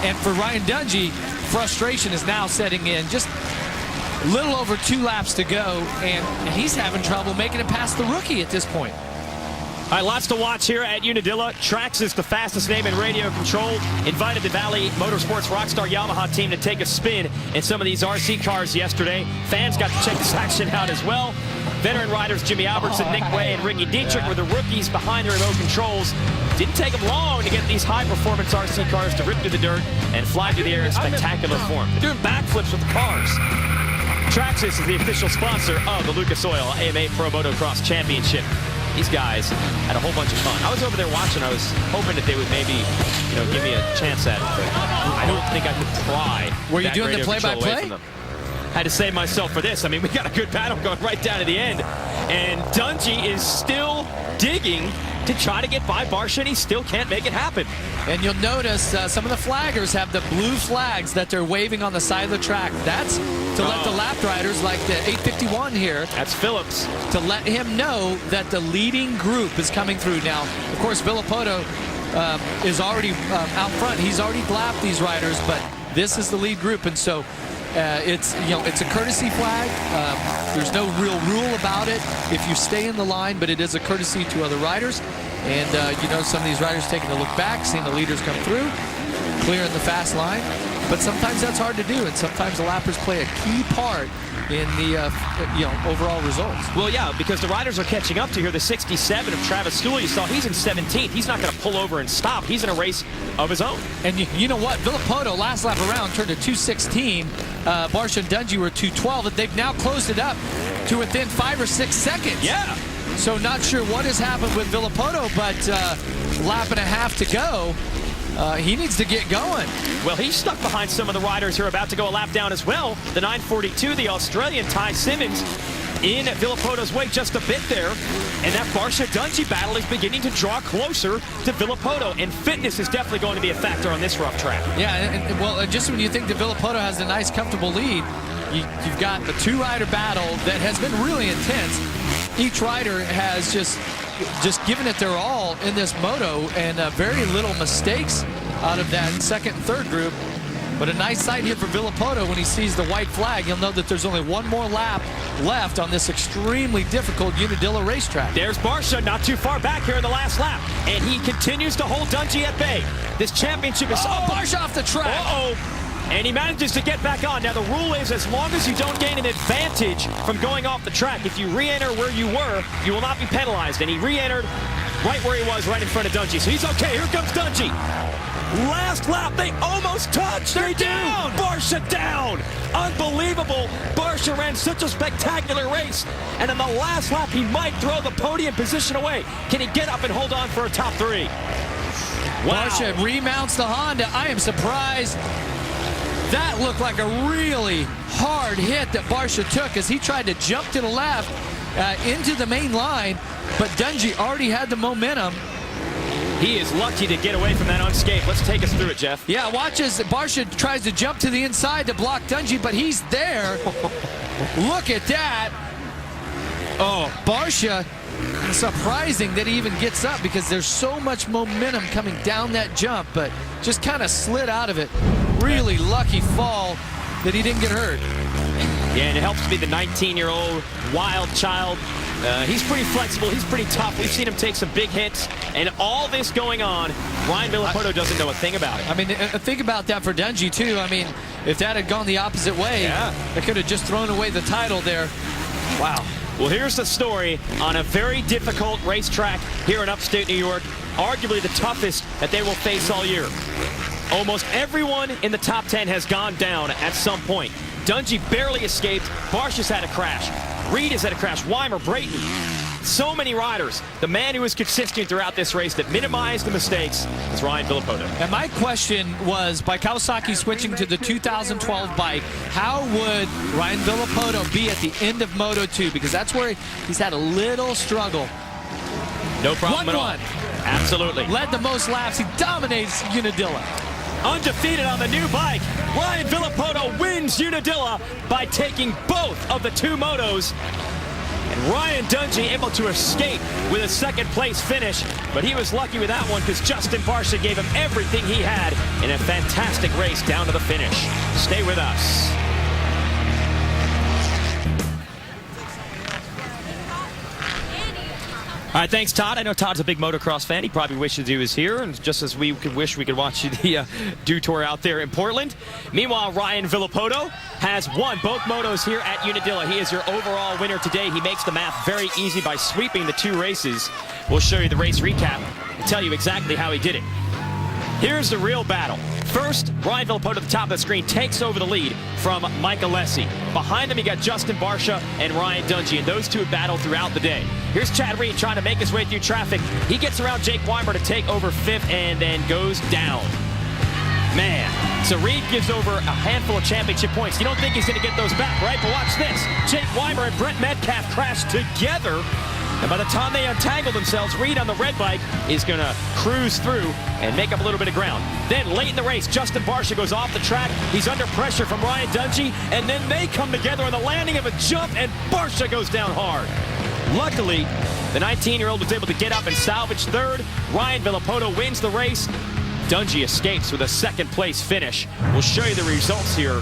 And for Ryan Dungey, frustration is now setting in. Just a little over 2 laps to go, and he's having trouble making it past the rookie at this point. All right, lots to watch here at Unadilla. Traxxas, the fastest name in radio control, invited the Valley Motorsports Rockstar Yamaha team to take a spin in some of these RC cars yesterday. Fans got to check this action out as well. Veteran riders Jimmy Albertson, Nick Way, and Ricky Dietrich were the rookies behind the remote controls. Didn't take them long to get these high-performance RC cars to rip through the dirt and fly through the air in spectacular form. They're doing backflips with the cars. Traxxas is the official sponsor of the Lucas Oil AMA Pro Motocross Championship. These guys had a whole bunch of fun. I was over there watching. I was hoping that they would maybe, give me a chance at it, but I don't think I could pry. Were you doing the play-by-play? Had to save myself for this. I mean, we got a good battle going right down to the end, and Dungey is still digging to try to get by Barcia, and he still can't make it happen. And you'll notice some of the flaggers have the blue flags that they're waving on the side of the track. That's to let the lap riders, like the 851 here. That's Phillips. To let him know that the leading group is coming through. Now, of course, Villopoto is already out front. He's already lapped these riders, but this is the lead group, and so it's a courtesy flag. There's no real rule about it if you stay in the line, but it is a courtesy to other riders. And some of these riders taking a look back, seeing the leaders come through, clearing the fast line. But sometimes that's hard to do, and sometimes the lappers play a key part in the overall results. Well, yeah, because the riders are catching up to here. The 67 of Travis Stool, you saw, he's in 17th. He's not going to pull over and stop. He's in a race of his own. And you know what? Villopoto, last lap around, turned to 2:16. Barcia and Dungey were 2:12. And they've now closed it up to within 5 or 6 seconds. Yeah. So not sure what has happened with Villopoto, but lap and a half to go. He needs to get going. Well, he's stuck behind some of the riders who are about to go a lap down as well. The 942, the Australian Ty Simmons, in Villopoto's way just a bit there. And that Barcia-Dungey battle is beginning to draw closer to Villopoto. And fitness is definitely going to be a factor on this rough track. Yeah, well, just when you think that Villopoto has a nice, comfortable lead, you've got the 2-rider battle that has been really intense. Each rider has just given it their all in this moto, and very little mistakes out of that second and third group. But a nice sight here for Villopoto when he sees the white flag. He'll know that there's only one more lap left on this extremely difficult Unadilla racetrack. There's Barcia not too far back here in the last lap, and he continues to hold Dungey at bay. This championship is... Barcia off the track. And he manages to get back on. Now, the rule is as long as you don't gain an advantage from going off the track, if you re-enter where you were, you will not be penalized. And he re-entered right where he was, right in front of Dungey. So he's okay. Here comes Dungey. Last lap, they almost touched. They're down. Barcia down. Unbelievable. Barcia ran such a spectacular race. And in the last lap, he might throw the podium position away. Can he get up and hold on for a top 3? Wow. Barcia remounts the Honda. I am surprised. That looked like a really hard hit that Barcia took as he tried to jump to the left into the main line, but Dungey already had the momentum. He is lucky to get away from that unscathed. Let's take us through it, Jeff. Yeah, watch as Barcia tries to jump to the inside to block Dungey, but he's there. Look at that. Oh, Barcia, surprising that he even gets up because there's so much momentum coming down that jump, but just kind of slid out of it. Really lucky fall that he didn't get hurt. Yeah, and it helps to be the 19-year-old wild child. He's pretty flexible. He's pretty tough. We've seen him take some big hits. And all this going on, Ryan Villopoto doesn't know a thing about it. I mean, think about that for Dungey, too. I mean, if that had gone the opposite way, they could have just thrown away the title there. Wow. Well, here's the story on a very difficult racetrack here in upstate New York, arguably the toughest that they will face all year. Almost everyone in the top 10 has gone down at some point. Dungey barely escaped. Barcia's had a crash. Reed has had a crash. Weimer, Brayton. So many riders. The man who was consistent throughout this race that minimized the mistakes is Ryan Villopoto. And my question was, by Kawasaki switching to the 2012 bike, how would Ryan Villopoto be at the end of Moto 2? Because that's where he's had a little struggle. No problem at all. Absolutely. Led the most laps. He dominates Unadilla. Undefeated on the new bike, Ryan Villopoto wins Unadilla by taking both of the 2 motos. And Ryan Dungey able to escape with a second-place finish, but he was lucky with that one because Justin Barcia gave him everything he had in a fantastic race down to the finish. Stay with us. All right, thanks, Todd. I know Todd's a big motocross fan. He probably wishes he was here, and just as we could wish we could watch the Dew Tour out there in Portland. Meanwhile, Ryan Villopoto has won both motos here at Unadilla. He is your overall winner today. He makes the math very easy by sweeping the 2 races. We'll show you the race recap and tell you exactly how he did it. Here's the real battle. First, Ryan Villopoto at the top of the screen takes over the lead from Mike Alessi. Behind him, you got Justin Barcia and Ryan Dungey, and those two have battled throughout the day. Here's Chad Reed trying to make his way through traffic. He gets around Jake Weimer to take over 5th and then goes down. Man, so Reed gives over a handful of championship points. You don't think he's going to get those back, right? But watch this. Jake Weimer and Brent Metcalf crash together. And by the time they untangle themselves, Reed on the red bike is going to cruise through and make up a little bit of ground. Then late in the race, Justin Barcia goes off the track. He's under pressure from Ryan Dungey, and then they come together on the landing of a jump, and Barcia goes down hard. Luckily, the 19-year-old was able to get up and salvage 3rd. Ryan Villopoto wins the race. Dungey escapes with a 2nd-place finish. We'll show you the results here.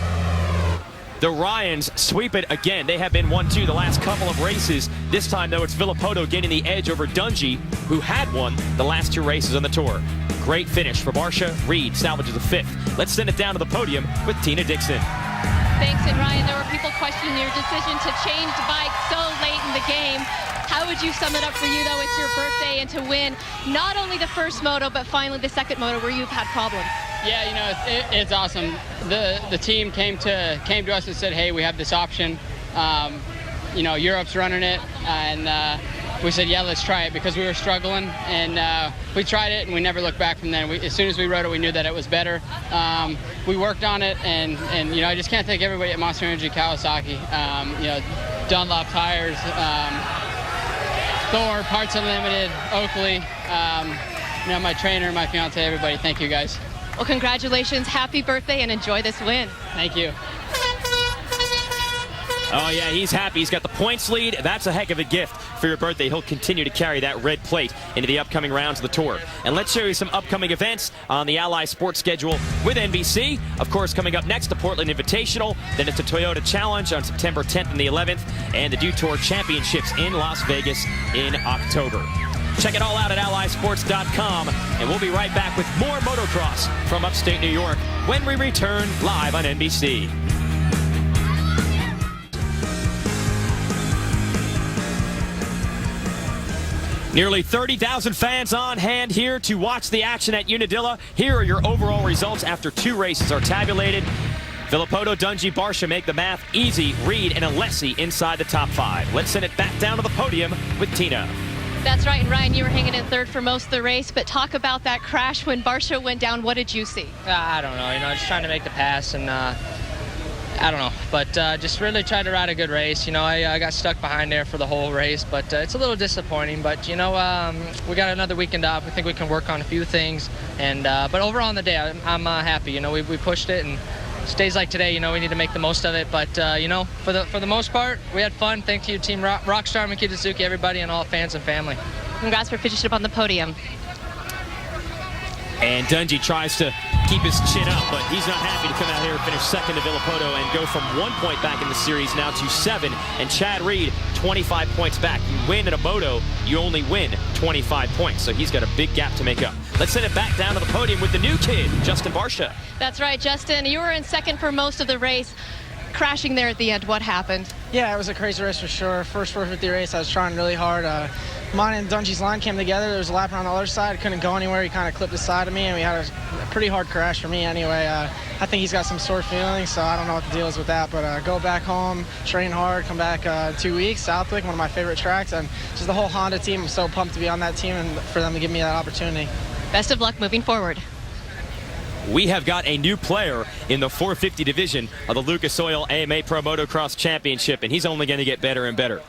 The Ryans sweep it again. They have been 1-2 the last couple of races. This time, though, it's Villopoto getting the edge over Dungey, who had won the last 2 races on the tour. Great finish for Barcia. Reed salvages the 5th. Let's send it down to the podium with Tina Dixon. Thanks, and Ryan, there were people questioning your decision to change the bike so late in the game. How would you sum it up for you, though? It's your birthday, and to win not only the first moto, but finally the second moto where you've had problems. Yeah, you know, it's awesome. The team came to us and said, hey, we have this option. You know, Europe's running it, and we said, yeah, let's try it, because we were struggling, and we tried it, and we never looked back from then. As soon as we rode it, we knew that it was better. We worked on it, and you know, I just can't thank everybody at Monster Energy Kawasaki. You know, Dunlop Tires, Thor, Parts Unlimited, Oakley, you know, my trainer, my fiance, everybody. Thank you, guys. Well, congratulations, happy birthday, and enjoy this win. Thank you. Oh, yeah, he's happy. He's got the points lead. That's a heck of a gift for your birthday. He'll continue to carry that red plate into the upcoming rounds of the tour. And let's show you some upcoming events on the Ally Sports schedule with NBC. Of course, coming up next, the Portland Invitational. Then it's the Toyota Challenge on September 10th and the 11th. And the Dew Tour Championships in Las Vegas in October. Check it all out at allysports.com. And we'll be right back with more motocross from upstate New York when we return live on NBC. Nearly 30,000 fans on hand here to watch the action at Unadilla. Here are your overall results after 2 races are tabulated. Villopoto, Dungey, Barcia make the math easy. Reed and Alessi inside the top 5. Let's send it back down to the podium with Tina. That's right, and Ryan, you were hanging in 3rd for most of the race, but talk about that crash when Barcia went down. What did you see? I don't know, you know, just trying to make the pass, and I don't know, but just really tried to ride a good race. You know, I got stuck behind there for the whole race, but it's a little disappointing. But, you know, we got another weekend off. We think we can work on a few things. And but overall on the day, I'm happy. You know, we pushed it, and days like today, you know, we need to make the most of it. But, you know, for the most part, we had fun. Thank you, Team Rockstar, Miki Suzuki, everybody, and all fans and family. Congrats for finishing up on the podium. And Dungey tries to keep his chin up, but he's not happy to come out here and finish 2nd to Villopoto and go from 1 point back in the series now to 7. And Chad Reed, 25 points back. You win at a moto, you only win 25 points. So he's got a big gap to make up. Let's send it back down to the podium with the new kid, Justin Barcia. That's right, Justin. You were in 2nd for most of the race. Crashing there at the end, what happened? Yeah, it was a crazy race for sure. First 450 race, I was trying really hard. Mine and Dungey's line came together. There was a lap around the other side. Couldn't go anywhere. He kind of clipped the side of me, and we had a pretty hard crash for me anyway. I think he's got some sore feelings, so I don't know what the deal is with that. But go back home, train hard, come back 2 weeks. Southwick, one of my favorite tracks, and just the whole Honda team. I'm so pumped to be on that team and for them to give me that opportunity. Best of luck moving forward. We have got a new player in the 450 division of the Lucas Oil AMA Pro Motocross Championship, and he's only going to get better and better.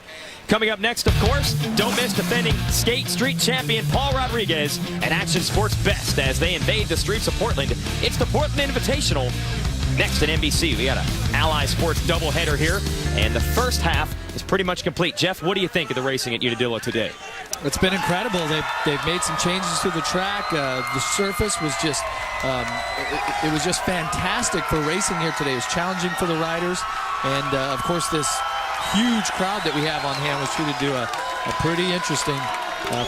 Coming up next, of course, don't miss defending Skate Street champion Paul Rodriguez and Action Sports Best as they invade the streets of Portland. It's the Portland Invitational next at NBC. We got an Ally Sports doubleheader here, and the first half is pretty much complete. Jeff, what do you think of the racing at Unadilla today? It's been incredible. They've made some changes to the track. The surface was just it was just fantastic for racing here today. It was challenging for the riders, and of course this huge crowd that we have on hand was true to do a pretty interesting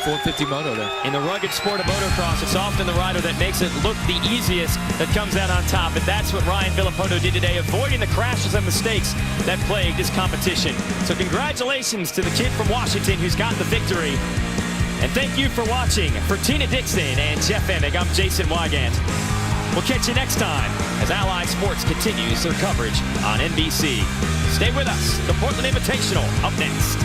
450 moto there. In the rugged sport of motocross, it's often the rider that makes it look the easiest that comes out on top, and that's what Ryan Villopoto did today, avoiding the crashes and mistakes that plagued his competition. So congratulations to the kid from Washington who's gotten the victory. And thank you for watching. For Tina Dixon and Jeff Emig, I'm Jason Wygant. We'll catch you next time as Ally Sports continues their coverage on NBC. Stay with us. The Portland Invitational up next.